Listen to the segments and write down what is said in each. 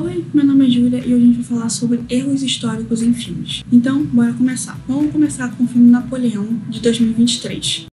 Oi, meu nome é Júlia e hoje a gente vai falar sobre erros históricos em filmes. Então, bora começar. Vamos começar com o filme Napoleão, de 2023.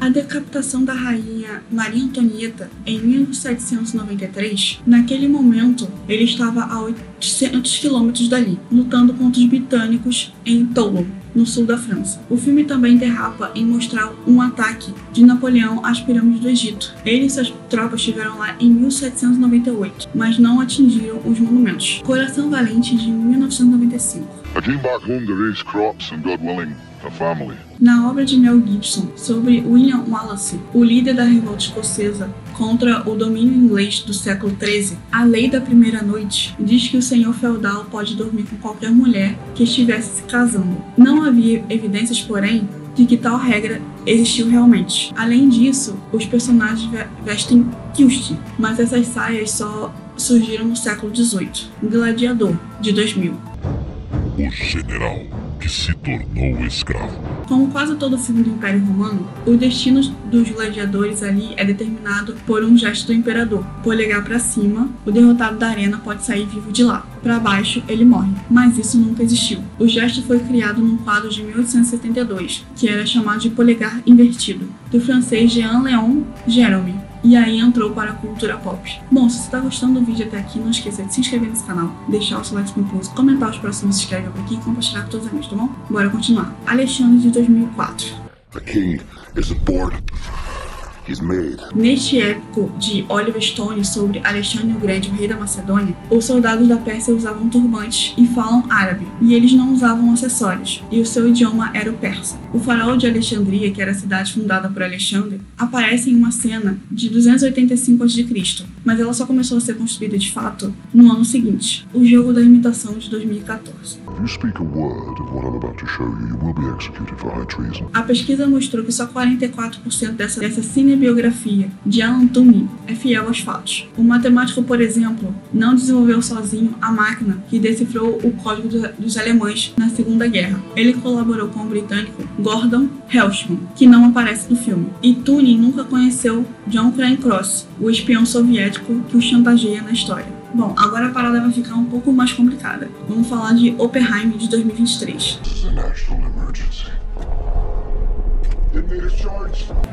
A decapitação da rainha Maria Antonieta em 1793, naquele momento ele estava a 800 quilômetros dali, lutando contra os britânicos em Toulon, no sul da França. O filme também derrapa em mostrar um ataque de Napoleão às pirâmides do Egito. Ele e suas tropas estiveram lá em 1798, mas não atingiram os monumentos. Coração Valente, de 1995. I came back home to raise crops and, God willing, a family. Na obra de Mel Gibson sobre William Wallace, o líder da revolta escocesa contra o domínio inglês do século XIII, a lei da primeira noite diz que o senhor feudal pode dormir com qualquer mulher que estivesse se casando. Não havia evidências, porém, de que tal regra existiu realmente. Além disso, os personagens vestem kilt, mas essas saias só surgiram no século XVIII. Gladiador, de 2000. O general que se tornou escravo. Como quase todo filme do Império Romano, o destino dos gladiadores ali é determinado por um gesto do imperador. Polegar para cima, o derrotado da arena pode sair vivo de lá. Para baixo, ele morre. Mas isso nunca existiu. O gesto foi criado num quadro de 1872, que era chamado de polegar invertido, do francês Jean-Léon Gérôme. E aí entrou para a cultura pop. Bom, se você está gostando do vídeo até aqui, não esqueça de se inscrever nesse canal, deixar o seu like com impulso, comentar os próximos inscreve aqui e compartilhar com todos os amigos, tá bom? Bora continuar. Alexandre, de 2004. The king isn't born. He's made. Neste épico de Oliver Stone sobre Alexandre o Grande, o rei da Macedônia, os soldados da Pérsia usavam turbantes e falam árabe, e eles não usavam acessórios, e o seu idioma era o persa. O faraó de Alexandria, que era a cidade fundada por Alexandre, aparece em uma cena de 285 a.C., mas ela só começou a ser construída de fato no ano seguinte, o Jogo da Imitação de 2014. If you speak a word of what I'm about to show you, you will be executed for high treason. A pesquisa mostrou que só 44% dessa cinebiografia de Alan Turing é fiel aos fatos. O matemático, por exemplo, não desenvolveu sozinho a máquina que decifrou o código dos alemães na Segunda Guerra. Ele colaborou com o britânico Gordon Hellman, que não aparece no filme. E Turing nunca conheceu John Cairncross, o espião soviético que o chantageia na história. Bom, agora a parada vai ficar um pouco mais complicada. Vamos falar de Oppenheimer, de 2023. This is a national emergency.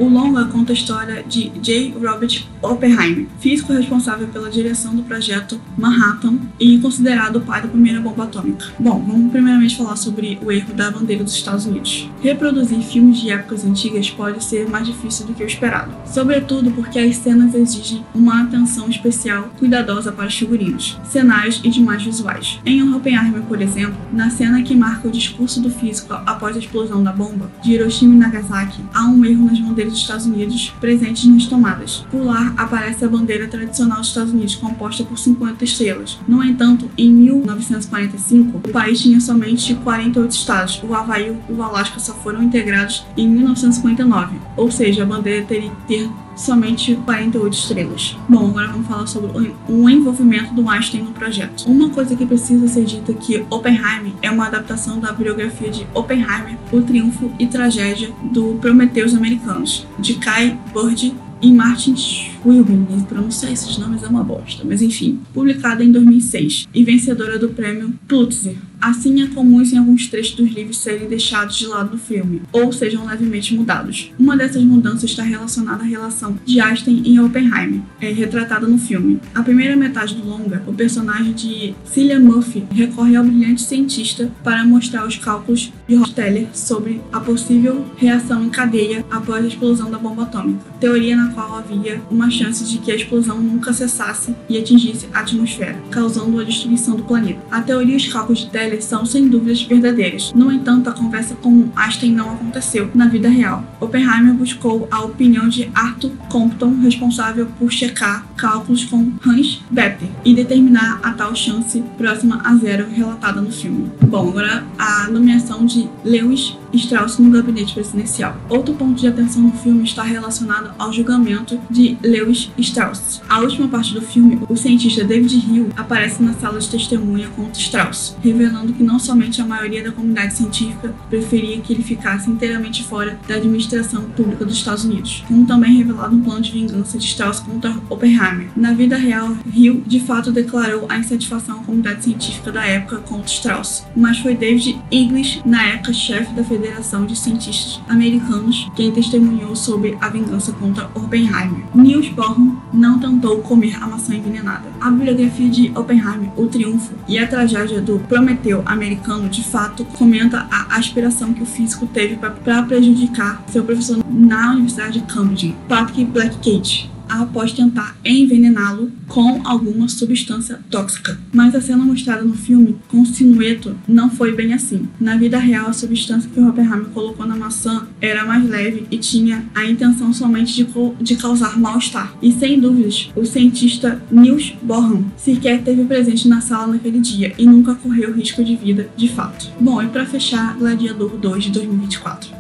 O longa conta a história de J. Robert Oppenheimer, físico responsável pela direção do projeto Manhattan e considerado o pai da primeira bomba atômica. Bom, vamos primeiramente falar sobre o erro da bandeira dos Estados Unidos. Reproduzir filmes de épocas antigas pode ser mais difícil do que o esperado, sobretudo porque as cenas exigem uma atenção especial cuidadosa para os figurinos, cenários e demais visuais. Em Oppenheimer, por exemplo, na cena que marca o discurso do físico após a explosão da bomba de Hiroshima e Nagasaki, há um erro nas bandeiras dos Estados Unidos presentes nas tomadas. Por lá aparece a bandeira tradicional dos Estados Unidos, composta por 50 estrelas. No entanto, em 1945, o país tinha somente 48 estados. O Havaí e o Alasca só foram integrados em 1959, ou seja, a bandeira teria que ter somente 48 estrelas. Bom, agora vamos falar sobre o envolvimento do Einstein no projeto. Uma coisa que precisa ser dita é que Oppenheimer é uma adaptação da biografia de Oppenheimer, O Triunfo e Tragédia do Prometeus Americanos, de Kai Bird e Martin Schwilben. Pronunciar esses nomes é uma bosta, mas enfim. Publicada em 2006 e vencedora do prêmio Pulitzer. Assim é comum em alguns trechos dos livros serem deixados de lado no filme, ou sejam levemente mudados. Uma dessas mudanças está relacionada à relação de Einstein e Oppenheimer, retratada no filme. A primeira metade do longa, o personagem de Cillian Murphy recorre ao brilhante cientista para mostrar os cálculos de Rockefeller sobre a possível reação em cadeia após a explosão da bomba atômica, teoria na qual havia uma chance de que a explosão nunca cessasse e atingisse a atmosfera, causando a destruição do planeta. A teoria e os cálculos de Teller são sem dúvidas verdadeiras. No entanto, a conversa com Einstein não aconteceu na vida real. Oppenheimer buscou a opinião de Arthur Compton, responsável por checar cálculos com Hans Bethe e determinar a tal chance próxima a zero relatada no filme. Bom, agora a nomeação de Lewis Strauss no gabinete presidencial. Outro ponto de atenção no filme está relacionado ao julgamento de Lewis Strauss. A última parte do filme, o cientista David Hill aparece na sala de testemunha contra Strauss, revelando que não somente a maioria da comunidade científica preferia que ele ficasse inteiramente fora da administração pública dos Estados Unidos, como também revelado um plano de vingança de Strauss contra Oppenheimer. Na vida real, Hill de fato declarou a insatisfação à comunidade científica da época contra Strauss, mas foi David Inglis, na época chefe da Federação de Cientistas Americanos, quem testemunhou sobre a vingança contra Oppenheimer. Niels Bohr não tentou comer a maçã envenenada. A bibliografia de Oppenheimer, O Triunfo e a Tragédia do Prometeu Americano, de fato, comenta a aspiração que o físico teve para prejudicar seu professor na Universidade de Cambridge, Patrick Blackett, após tentar envenená-lo com alguma substância tóxica. Mas a cena mostrada no filme com o sinueto não foi bem assim. Na vida real, a substância que o Oppenheimer colocou na maçã era mais leve e tinha a intenção somente de causar mal-estar. E sem dúvidas, o cientista Niels Bohr sequer esteve presente na sala naquele dia e nunca correu risco de vida de fato. Bom, e para fechar, Gladiador 2 de 2024.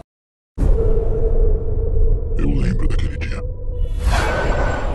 Eu lembro daquele dia.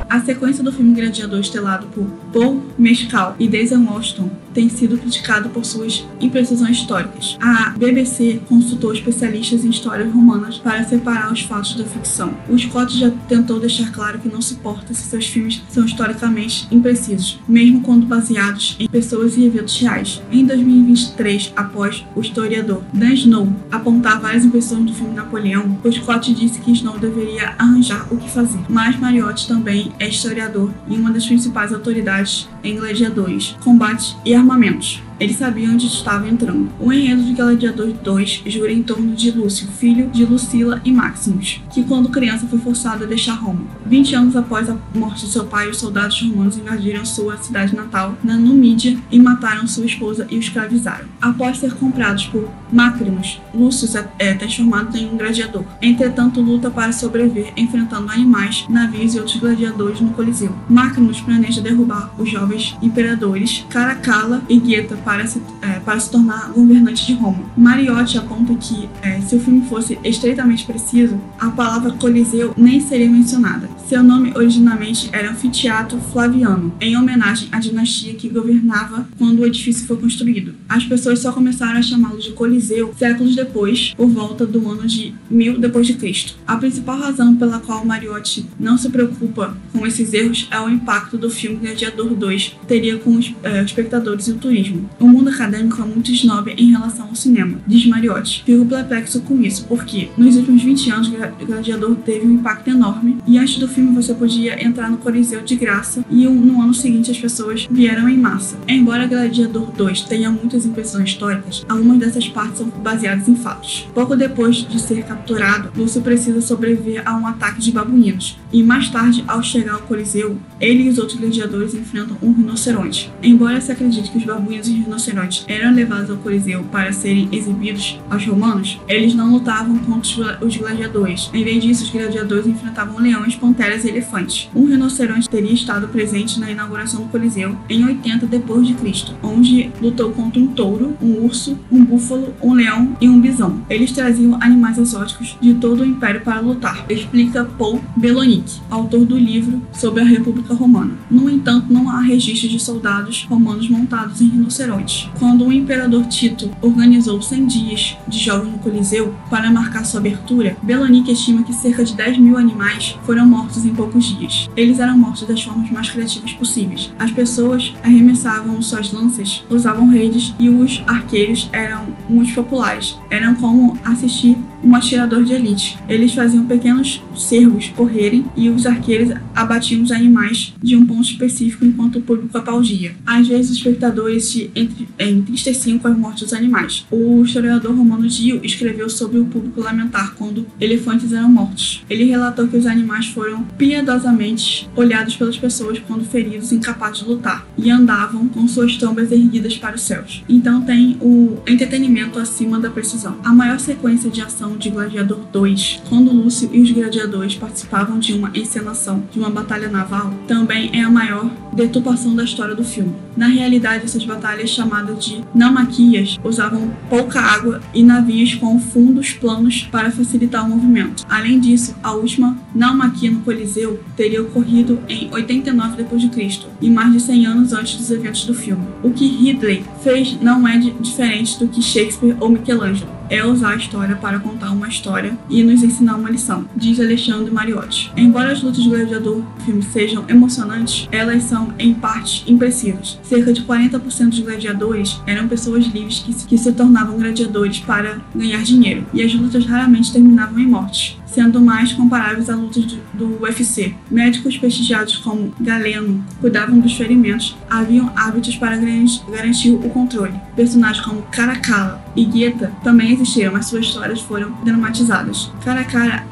A sequência do filme Gladiador, estrelado por Paul Mescal e Denzel Washington, tem sido criticado por suas imprecisões históricas. A BBC consultou especialistas em histórias romanas para separar os fatos da ficção. O Scott já tentou deixar claro que não suporta se seus filmes são historicamente imprecisos, mesmo quando baseados em pessoas e eventos reais. Em 2023, após o historiador Dan Snow apontar várias impressões do filme Napoleão, o Scott disse que Snow deveria arranjar o que fazer. Mas Mariotti também é historiador e uma das principais autoridades em gladiadores, combate e armamentos. Ele sabia onde estava entrando. O enredo de Gladiador 2 gira em torno de Lúcio, filho de Lucila e Maximus, que quando criança foi forçado a deixar Roma. 20 anos após a morte de seu pai, os soldados romanos invadiram sua cidade natal, na Numídia, e mataram sua esposa e o escravizaram. Após ser comprados por Macrimus, Lúcio é transformado em um gladiador. Entretanto, luta para sobreviver enfrentando animais, navios e outros gladiadores no Coliseu. Macrimus planeja derrubar os jovens imperadores Caracalla e Geta para se tornar governante de Roma. Mariotti aponta que, se o filme fosse estritamente preciso, a palavra Coliseu nem seria mencionada. Seu nome originalmente era Anfiteatro Flaviano, em homenagem à dinastia que governava quando o edifício foi construído. As pessoas só começaram a chamá-lo de Coliseu séculos depois, por volta do ano de 1000 d.C. A principal razão pela qual Mariotti não se preocupa com esses erros é o impacto do filme Gladiador 2 teria com os espectadores e o turismo. O mundo acadêmico é muito snob em relação ao cinema, diz Mariotti. Fico perplexo com isso, porque nos últimos 20 anos Gladiador teve um impacto enorme e antes do filme você podia entrar no Coliseu de graça e no ano seguinte as pessoas vieram em massa. Embora Gladiador 2 tenha muitas impressões históricas, algumas dessas partes são baseadas em fatos. Pouco depois de ser capturado, Lúcio precisa sobreviver a um ataque de babuínos e mais tarde, ao chegar ao Coliseu, ele e os outros gladiadores enfrentam um rinoceronte. Embora se acredite que os babuínos e rinocerontes eram levados ao Coliseu para serem exibidos aos romanos, eles não lutavam contra os gladiadores. Em vez disso, os gladiadores enfrentavam leões, panteras e elefantes. Um rinoceronte teria estado presente na inauguração do Coliseu em 80 d.C., onde lutou contra um touro, um urso, um búfalo, um leão e um bisão. Eles traziam animais exóticos de todo o império para lutar, explica Paul Belonic, autor do livro sobre a República Romana. No entanto, não há registros de soldados romanos montados em rinocerontes. Quando o imperador Tito organizou 100 dias de jogos no Coliseu para marcar sua abertura, Belonic estima que cerca de 10.000 animais foram mortos em poucos dias. Eles eram mortos das formas mais criativas possíveis. As pessoas arremessavam suas lanças, usavam redes e os arqueiros eram muito populares. Eram como assistir um atirador de elite. Eles faziam pequenos cervos correrem e os arqueiros abatiam os animais de um ponto específico enquanto o público aplaudia. Às vezes os espectadores se entristeciam com a morte dos animais. O historiador romano Dio escreveu sobre o público lamentar quando elefantes eram mortos. Ele relatou que os animais foram piedosamente olhados pelas pessoas quando feridos incapazes de lutar e andavam com suas trombas erguidas para os céus. Então tem o entretenimento acima da precisão. A maior sequência de ação de Gladiador 2, quando Lúcio e os gladiadores participavam de uma encenação de uma batalha naval, também é a maior deturpação da história do filme. Na realidade, essas batalhas, chamadas de naumaquias, usavam pouca água e navios com fundos planos para facilitar o movimento. Além disso, a última naumaquia no Coliseu teria ocorrido em 89 d.C. e mais de 100 anos antes dos eventos do filme. O que Ridley fez não é diferente do que Shakespeare ou Michelangelo. É usar a história para contar uma história e nos ensinar uma lição, diz Alexandre Mariotti. Embora as lutas de gladiador do filme sejam emocionantes, elas são, em parte, imprecisas. Cerca de 40% dos gladiadores eram pessoas livres que se tornavam gladiadores para ganhar dinheiro, e as lutas raramente terminavam em morte, sendo mais comparáveis a lutas do UFC. Médicos prestigiados como Galeno cuidavam dos ferimentos, haviam hábitos para garantir o controle. Personagens como Caracalla e Geta também existiram, mas suas histórias foram dramatizadas. Caracalla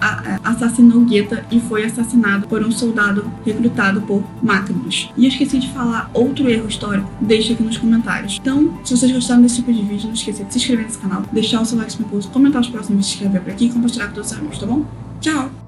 assassinou Geta e foi assassinado por um soldado recrutado por Macrinus. E eu esqueci de falar outro erro histórico, deixa aqui nos comentários. Então, se vocês gostaram desse tipo de vídeo, não esqueça de se inscrever nesse canal, deixar o seu like no post, comentar os próximos vídeos que vai ver por aqui e compartilhar com todos os amigos, tá bom? Tchau!